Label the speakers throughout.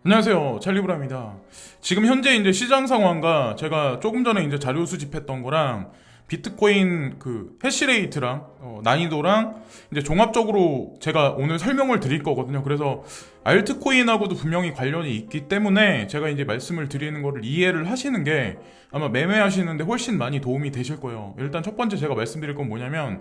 Speaker 1: 안녕하세요, 찰리브라입니다. 지금 현재 이제 시장 상황과 제가 조금 전에 이제 자료 수집했던 거랑 비트코인 그 해시레이트랑 난이도랑 이제 종합적으로 제가 오늘 설명을 드릴 거거든요. 그래서 알트코인하고도 분명히 관련이 있기 때문에 제가 이제 말씀을 드리는 거를 이해를 하시는 게 아마 매매하시는데 훨씬 많이 도움이 되실 거예요. 일단 첫 번째 제가 말씀드릴 건 뭐냐면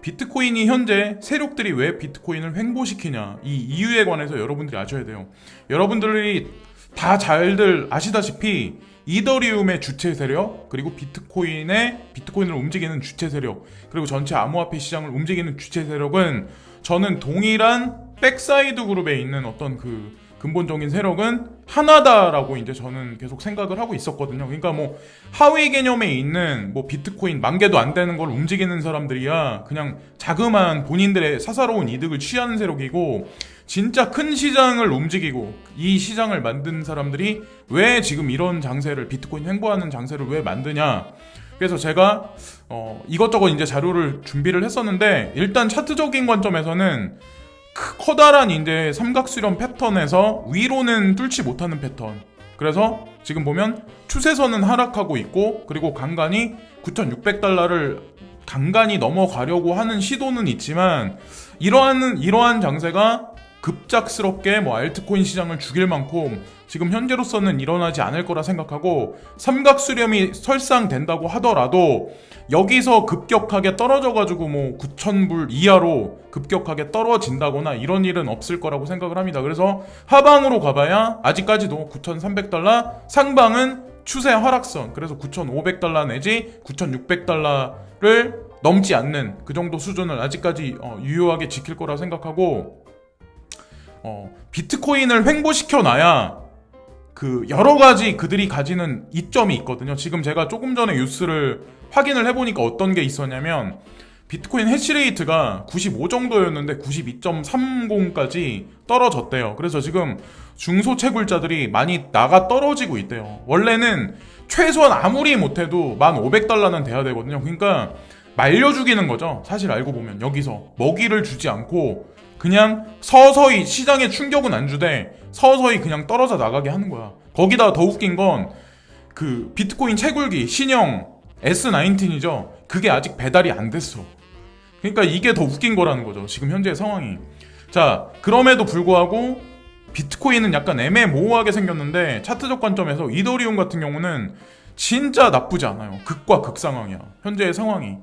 Speaker 1: 비트코인이 현재 세력들이 왜 비트코인을 횡보시키냐, 이 이유에 관해서 여러분들이 아셔야 돼요. 여러분들이 다 잘들 아시다시피 이더리움의 주체 세력, 그리고 비트코인을 움직이는 주체 세력, 그리고 전체 암호화폐 시장을 움직이는 주체 세력은 저는 동일한 백사이드 그룹에 있는 어떤 그 근본적인 세력은 하나다라고 이제 저는 계속 생각을 하고 있었거든요. 그러니까 뭐 하위 개념에 있는 뭐 비트코인 10,000개도 안 되는 걸 움직이는 사람들이야 그냥 자그마한 본인들의 사사로운 이득을 취하는 세력이고, 진짜 큰 시장을 움직이고 이 시장을 만든 사람들이 왜 지금 이런 장세를, 비트코인 횡보하는 장세를 왜 만드냐. 그래서 제가 이것저것 이제 자료를 준비를 했었는데, 일단 차트적인 관점에서는 커다란 이제 삼각수렴 패턴에서 위로는 뚫지 못하는 패턴. 그래서 지금 보면 추세선은 하락하고 있고, 그리고 간간히 9,600달러를 간간히 넘어가려고 하는 시도는 있지만, 이러한 장세가 급작스럽게 뭐 알트코인 시장을 죽일 만큼 지금 현재로서는 일어나지 않을 거라 생각하고, 삼각수렴이 설상된다고 하더라도 여기서 급격하게 떨어져가지고 뭐 9,000불 이하로 급격하게 떨어진다거나 이런 일은 없을 거라고 생각을 합니다. 그래서 하방으로 가봐야 아직까지도 9,300달러, 상방은 추세 하락선, 그래서 9,500달러 내지 9,600달러를 넘지 않는 그 정도 수준을 아직까지 유효하게 지킬 거라 생각하고, 비트코인을 횡보시켜 놔야 그 여러 가지 그들이 가지는 이점이 있거든요. 지금 제가 조금 전에 뉴스를 확인을 해보니까 어떤 게 있었냐면, 비트코인 해시레이트가 95 정도였는데 92.30까지 떨어졌대요. 그래서 지금 중소채굴자들이 많이 나가 떨어지고 있대요. 원래는 최소한 아무리 못해도 1,500달러는 돼야 되거든요. 그러니까 말려 죽이는 거죠. 사실 알고 보면 여기서 먹이를 주지 않고 그냥 서서히, 시장에 충격은 안 주되 서서히 그냥 떨어져 나가게 하는 거야. 거기다 더 웃긴 건 그 비트코인 채굴기 신형 S19이죠. 그게 아직 배달이 안 됐어. 그러니까 이게 더 웃긴 거라는 거죠, 지금 현재의 상황이. 자, 그럼에도 불구하고 비트코인은 약간 애매모호하게 생겼는데, 차트적 관점에서 이더리움 같은 경우는 진짜 나쁘지 않아요. 극과 극 상황이야, 현재의 상황이.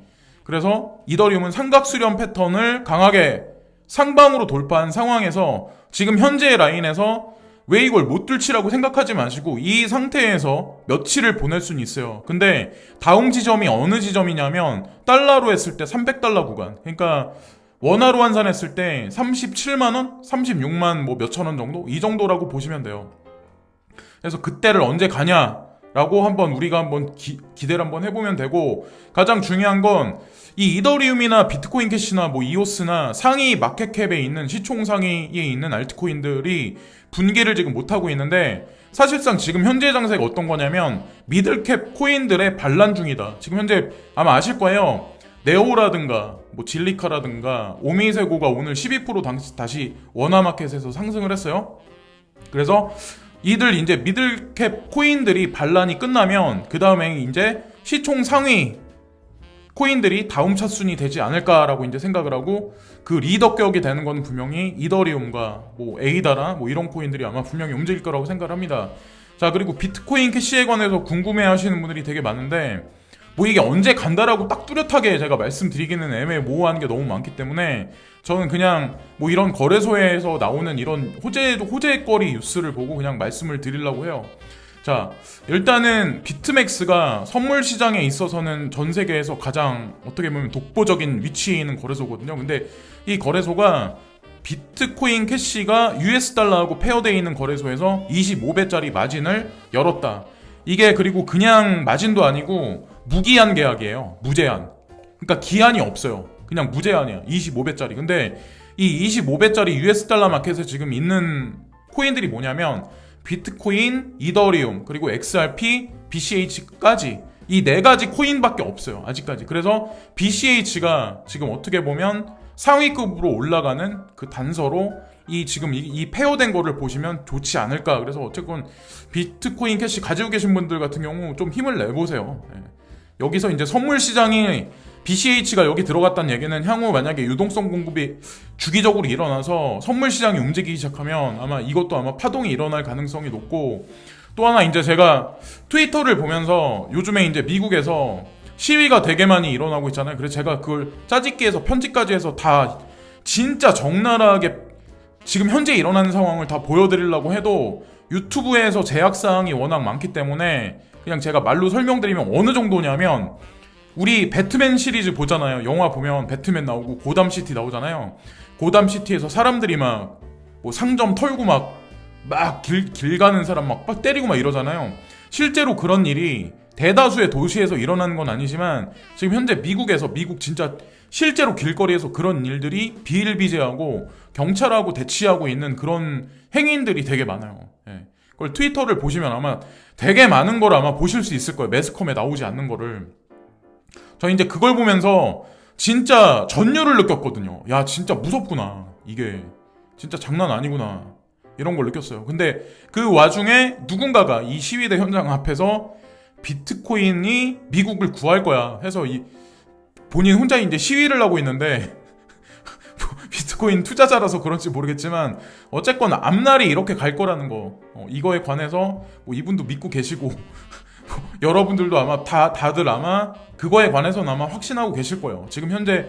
Speaker 1: 그래서 이더리움은 삼각수렴 패턴을 강하게 상방으로 돌파한 상황에서 지금 현재의 라인에서 왜 이걸 못 뚫치라고 생각하지 마시고 이 상태에서 며칠을 보낼 수는 있어요. 근데 다음 지점이 어느 지점이냐면 달러로 했을 때 300달러 구간. 그러니까 원화로 환산했을 때 37만원? 36만 뭐 몇천원 정도? 이 정도라고 보시면 돼요. 그래서 그때를 언제 가냐라고 우리가 한번 기대를 한번 해보면 되고, 가장 중요한 건 이 이더리움이나 비트코인 캐시나 뭐 이오스나 상위 마켓캡에 있는, 시총 상위에 있는 알트코인들이 분기를 지금 못하고 있는데, 사실상 지금 현재 장세가 어떤 거냐면 미들캡 코인들의 반란 중이다. 지금 현재 아마 아실 거예요. 네오라든가 뭐 진리카라든가 오미세고가 오늘 12% 다시 원화마켓에서 상승을 했어요. 그래서 이들 이제 미들캡 코인들이 반란이 끝나면 그 다음에 이제 시총 상위 코인들이 다음 차순이 되지 않을까라고 이제 생각을 하고, 그 리더격이 되는 건 분명히 이더리움과 뭐 에이다나 뭐 이런 코인들이 아마 분명히 움직일 거라고 생각을 합니다. 자, 그리고 비트코인 캐시에 관해서 궁금해 하시는 분들이 되게 많은데, 뭐 이게 언제 간다라고 딱 뚜렷하게 제가 말씀드리기는 애매모호한 게 너무 많기 때문에 저는 그냥 뭐 이런 거래소에서 나오는 이런 호재거리 뉴스를 보고 그냥 말씀을 드리려고 해요. 자, 일단은 비트맥스가 선물 시장에 있어서는 전 세계에서 가장 어떻게 보면 독보적인 위치에 있는 거래소거든요. 근데 이 거래소가 비트코인 캐시가 US 달러하고 페어되어 있는 거래소에서 25배짜리 마진을 열었다. 이게 그리고 그냥 마진도 아니고 무기한 계약이에요. 무제한. 그러니까 기한이 없어요. 그냥 무제한이야. 25배짜리. 근데 이 25배짜리 US 달러 마켓에 지금 있는 코인들이 뭐냐면 비트코인, 이더리움, 그리고 XRP, BCH까지 이 네 가지 코인밖에 없어요, 아직까지. 그래서 BCH가 지금 어떻게 보면 상위급으로 올라가는 그 단서로 이 지금 이 페어된 거를 보시면 좋지 않을까. 그래서 어쨌건 비트코인 캐시 가지고 계신 분들 같은 경우 좀 힘을 내보세요. 예. 여기서 이제 선물 시장이 BCH가 여기 들어갔다는 얘기는 향후 만약에 유동성 공급이 주기적으로 일어나서 선물 시장이 움직이기 시작하면 아마 이것도 아마 파동이 일어날 가능성이 높고, 또 하나 이제 제가 트위터를 보면서 요즘에 이제 미국에서 시위가 되게 많이 일어나고 있잖아요. 그래서 제가 그걸 짜집기해서 편집까지 해서 다 진짜 적나라하게 지금 현재 일어나는 상황을 다 보여드리려고 해도 유튜브에서 제약사항이 워낙 많기 때문에 그냥 제가 말로 설명드리면 어느 정도냐면, 우리 배트맨 시리즈 보잖아요. 영화 보면 배트맨 나오고 고담시티 나오잖아요. 고담시티에서 사람들이 막 뭐 상점 털고 막 길 가는 사람 막 때리고 막 이러잖아요. 실제로 그런 일이 대다수의 도시에서 일어나는 건 아니지만 지금 현재 미국 진짜 실제로 길거리에서 그런 일들이 비일비재하고 경찰하고 대치하고 있는 그런 행인들이 되게 많아요. 예. 그걸 트위터를 보시면 아마 되게 많은 걸 아마 보실 수 있을 거예요. 매스컴에 나오지 않는 거를. 저 이제 그걸 보면서 진짜 전율을 느꼈거든요. 야, 진짜 무섭구나. 이게 진짜 장난 아니구나. 이런 걸 느꼈어요. 근데 그 와중에 누군가가 이 시위대 현장 앞에서 비트코인이 미국을 구할 거야 해서 본인 혼자 이제 시위를 하고 있는데 비트코인 투자자라서 그런지 모르겠지만 어쨌건 앞날이 이렇게 갈 거라는 거, 이거에 관해서 뭐 이분도 믿고 계시고 여러분들도 아마 다들 아마 그거에 관해서는 아마 확신하고 계실 거예요. 지금 현재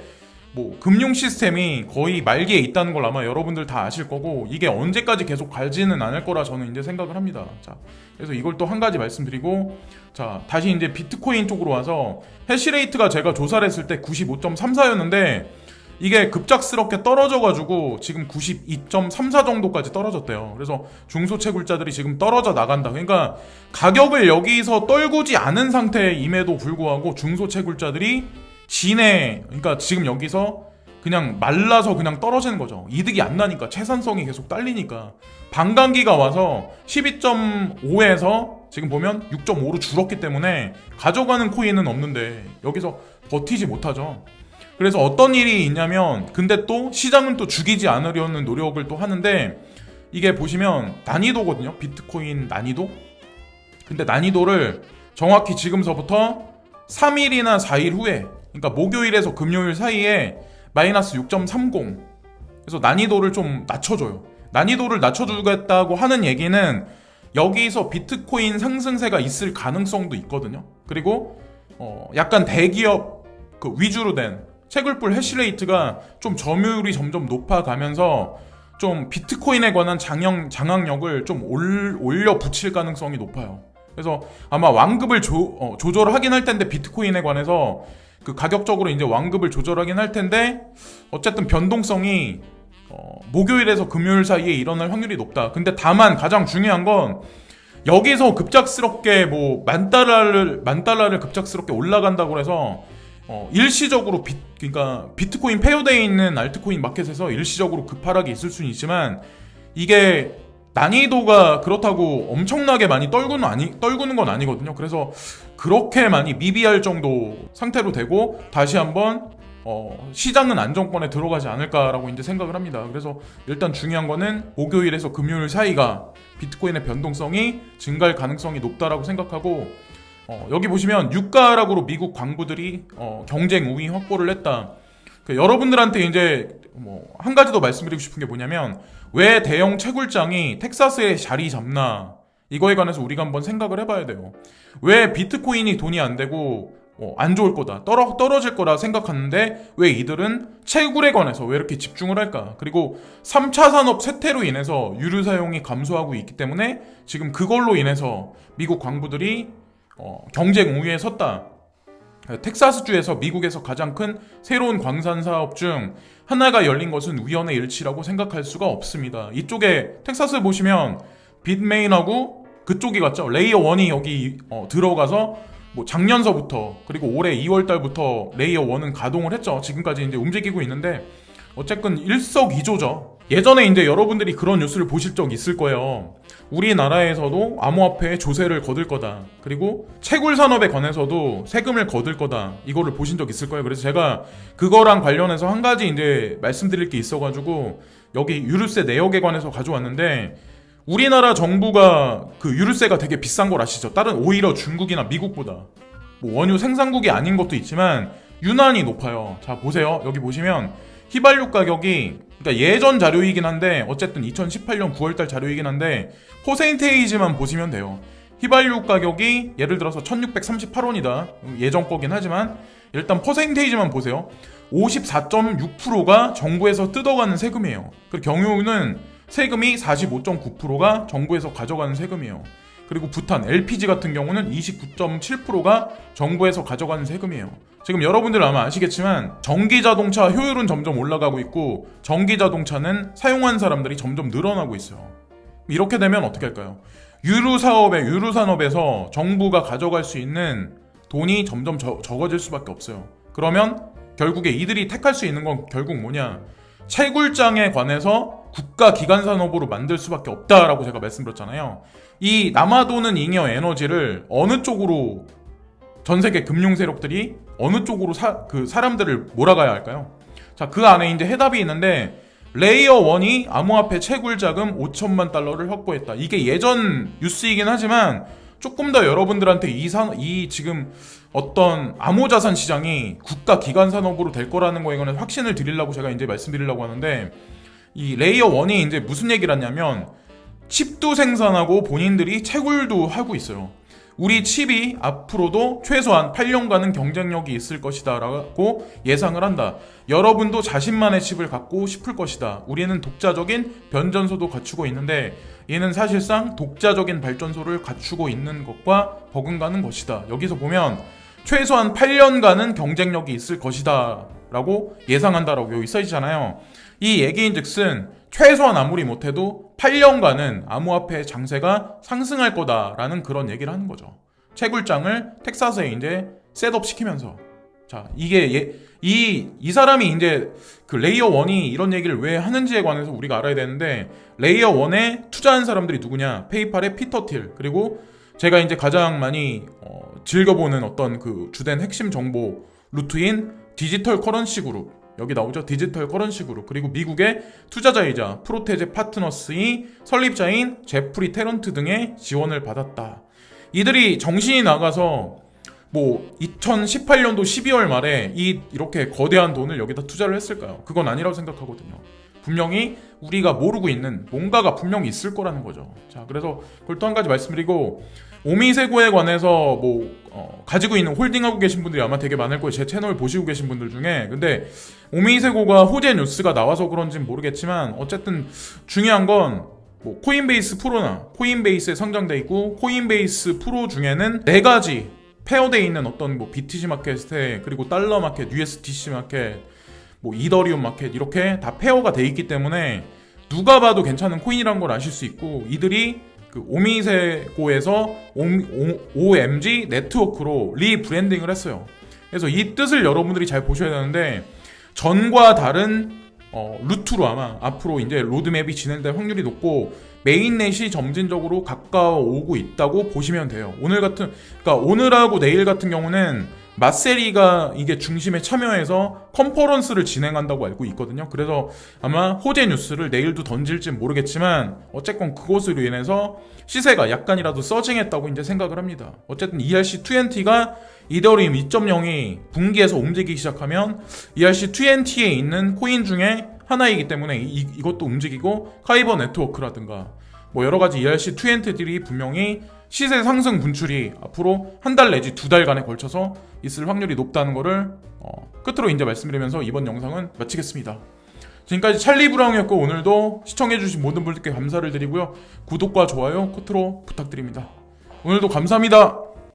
Speaker 1: 뭐 금융 시스템이 거의 말기에 있다는 걸 아마 여러분들 다 아실 거고, 이게 언제까지 계속 가지는 않을 거라 저는 이제 생각을 합니다. 자, 그래서 이걸 또 한 가지 말씀드리고, 자, 다시 이제 비트코인 쪽으로 와서 해시레이트가 제가 조사를 했을 때 95.34였는데 이게 급작스럽게 떨어져가지고 지금 92.34 정도까지 떨어졌대요. 그래서 중소채굴자들이 지금 떨어져 나간다. 그러니까 가격을 여기서 떨구지 않은 상태임에도 불구하고 중소채굴자들이 그러니까 지금 여기서 그냥 말라서 그냥 떨어지는 거죠. 이득이 안 나니까, 채산성이 계속 딸리니까. 반감기가 와서 12.5에서 지금 보면 6.5로 줄었기 때문에 가져가는 코인은 없는데 여기서 버티지 못하죠. 그래서 어떤 일이 있냐면, 근데 또 시장은 또 죽이지 않으려는 노력을 또 하는데, 이게 보시면 난이도거든요. 비트코인 난이도. 근데 난이도를 정확히 지금서부터 3일이나 4일 후에, 그러니까 목요일에서 금요일 사이에 마이너스 6.30. 그래서 난이도를 좀 낮춰줘요. 난이도를 낮춰주겠다고 하는 얘기는 여기서 비트코인 상승세가 있을 가능성도 있거든요. 그리고 약간 대기업 위주로 된 채굴풀 해시레이트가 좀 점유율이 점점 높아가면서 좀 비트코인에 관한 장악력을 좀 올려 붙일 가능성이 높아요. 그래서 아마 완급을 조절하긴 할 텐데, 비트코인에 관해서 그 가격적으로 이제 완급을 조절하긴 할 텐데, 어쨌든 변동성이 목요일에서 금요일 사이에 일어날 확률이 높다. 근데 다만 가장 중요한 건 여기서 급작스럽게 뭐 만 달러를 급작스럽게 올라간다고 해서 일시적으로 그러니까 비트코인 페어되어 있는 알트코인 마켓에서 일시적으로 급하락이 있을 수는 있지만, 이게 난이도가 그렇다고 엄청나게 많이 떨구는 건 아니거든요. 그래서 그렇게 많이 미비할 정도 상태로 되고 다시 한번 시장은 안정권에 들어가지 않을까라고 이제 생각을 합니다. 그래서 일단 중요한 거는 목요일에서 금요일 사이가 비트코인의 변동성이 증가할 가능성이 높다라고 생각하고, 여기 보시면 유가 하락으로 미국 광부들이 경쟁 우위 확보를 했다. 여러분들한테 이제 한 가지 더 말씀드리고 싶은 게 뭐냐면, 왜 대형 채굴장이 텍사스에 자리 잡나, 이거에 관해서 우리가 한번 생각을 해봐야 돼요. 왜 비트코인이 돈이 안 되고 안 좋을 거다, 떨어질 거라 생각하는데 왜 이들은 채굴에 관해서 왜 이렇게 집중을 할까? 그리고 3차 산업 쇠퇴로 인해서 유류 사용이 감소하고 있기 때문에 지금 그걸로 인해서 미국 광부들이 경쟁 우위에 섰다. 텍사스주에서 미국에서 가장 큰 새로운 광산 사업 중 하나가 열린 것은 우연의 일치라고 생각할 수가 없습니다. 이쪽에 텍사스 보시면 빗메인하고 그쪽이 같죠. 레이어 1이 여기 들어가서 뭐 작년서부터, 그리고 올해 2월달부터 레이어 1은 가동을 했죠. 지금까지 이제 움직이고 있는데 어쨌든 일석이조죠. 예전에 이제 여러분들이 그런 뉴스를 보실 적 있을 거예요. 우리나라에서도 암호화폐에 조세를 거둘 거다. 그리고 채굴 산업에 관해서도 세금을 거둘 거다. 이거를 보신 적 있을 거예요. 그래서 제가 그거랑 관련해서 한 가지 이제 말씀드릴 게 있어가지고 여기 유류세 내역에 관해서 가져왔는데 우리나라 정부가 그 유류세가 되게 비싼 걸 아시죠? 다른 오히려 중국이나 미국보다 뭐 원유 생산국이 아닌 것도 있지만 유난히 높아요. 자 보세요. 여기 보시면 휘발유 가격이 그러니까 예전 자료이긴 한데 어쨌든 2018년 9월달 자료이긴 한데 퍼센테이지만 보시면 돼요. 휘발유 가격이 예를 들어서 1638원이다. 예전 거긴 하지만 일단 퍼센테이지만 보세요. 54.6%가 정부에서 뜯어가는 세금이에요. 그 경유는 세금이 45.9%가 정부에서 가져가는 세금이에요. 그리고 부탄, LPG 같은 경우는 29.7%가 정부에서 가져가는 세금이에요. 지금 여러분들 아마 아시겠지만 전기자동차 효율은 점점 올라가고 있고 전기자동차는 사용한 사람들이 점점 늘어나고 있어요. 이렇게 되면 어떻게 할까요? 유류산업에서 정부가 가져갈 수 있는 돈이 점점 적어질 수밖에 없어요. 그러면 결국에 이들이 택할 수 있는 건 결국 뭐냐? 채굴장에 관해서 국가 기관 산업으로 만들 수밖에 없다라고 제가 말씀드렸잖아요. 이 남아도는 잉여 에너지를 어느 쪽으로 전 세계 금융 세력들이 어느 쪽으로 사람들을 몰아가야 할까요? 자, 그 안에 이제 해답이 있는데 레이어 1이 암호화폐 채굴 자금 5천만 달러를 확보했다. 이게 예전 뉴스이긴 하지만 조금 더 여러분들한테 이 지금 어떤 암호자산 시장이 국가 기관 산업으로 될 거라는 거에 관해서 확신을 드리려고 제가 이제 말씀드리려고 하는데 이 레이어 1이 이제 무슨 얘기를 하냐면 칩도 생산하고 본인들이 채굴도 하고 있어요. 우리 칩이 앞으로도 최소한 8년간은 경쟁력이 있을 것이다 라고 예상을 한다. 여러분도 자신만의 칩을 갖고 싶을 것이다. 우리는 독자적인 변전소도 갖추고 있는데 얘는 사실상 독자적인 발전소를 갖추고 있는 것과 버금가는 것이다. 여기서 보면 최소한 8년간은 경쟁력이 있을 것이다 라고 예상한다라고 여기 써있잖아요. 이 얘기인즉슨 최소한 아무리 못해도 8년간은 암호화폐 장세가 상승할 거다라는 그런 얘기를 하는 거죠. 채굴장을 텍사스에 이제 셋업 시키면서. 자, 이게 이 사람이 이제 그 레이어 1이 이런 얘기를 왜 하는지에 관해서 우리가 알아야 되는데 레이어 1에 투자한 사람들이 누구냐? 페이팔의 피터 틸, 그리고 제가 이제 가장 많이 즐겨보는 어떤 그 주된 핵심 정보 루트인 디지털 커런시 그룹, 여기 나오죠. 디지털 커런시 그룹, 그리고 미국의 투자자이자 프로테제 파트너스의 설립자인 제프리 테런트 등의 지원을 받았다. 이들이 정신이 나가서 뭐 2018년도 12월 말에 이렇게 거대한 돈을 여기다 투자를 했을까요? 그건 아니라고 생각하거든요. 분명히 우리가 모르고 있는 뭔가가 분명히 있을 거라는 거죠. 자, 그래서 그걸 또 한 가지 말씀드리고, 오미세고에 관해서 가지고 있는 홀딩하고 계신 분들이 아마 되게 많을 거예요. 제 채널 보시고 계신 분들 중에. 근데 오미세고가 호재 뉴스가 나와서 그런지는 모르겠지만 어쨌든 중요한 건 코인베이스 프로나 코인베이스에 상장돼 있고 코인베이스 프로 중에는 4가지 페어되어 있는 어떤 BTC 마켓에, 그리고 달러 마켓, USDC 마켓, 이더리움 마켓, 이렇게 다 페어가 돼 있기 때문에 누가 봐도 괜찮은 코인이라는 걸 아실 수 있고, 이들이 그 오미세고에서 OMG 네트워크로 리브랜딩을 했어요. 그래서 이 뜻을 여러분들이 잘 보셔야 되는데, 전과 다른 루트로 아마 앞으로 이제 로드맵이 진행될 확률이 높고 메인넷이 점진적으로 가까워오고 있다고 보시면 돼요. 그러니까 오늘하고 내일 같은 경우는 마세리가 이게 중심에 참여해서 컨퍼런스를 진행한다고 알고 있거든요. 그래서 아마 호재 뉴스를 내일도 던질지 모르겠지만 어쨌건 그것으로 인해서 시세가 약간이라도 서징했다고 이제 생각을 합니다. 어쨌든 ERC20가 이더리움 2.0이 분기에서 움직이기 시작하면 ERC20에 있는 코인 중에 하나이기 때문에 이것도 움직이고, 카이버 네트워크라든가 여러 가지 ERC20들이 분명히 시세 상승 분출이 앞으로 한 달 내지 2달간에 걸쳐서 있을 확률이 높다는 거를 끝으로 이제 말씀드리면서 이번 영상은 마치겠습니다. 지금까지 찰리 브라운이었고, 오늘도 시청해주신 모든 분들께 감사를 드리고요. 구독과 좋아요 끝으로 부탁드립니다. 오늘도 감사합니다.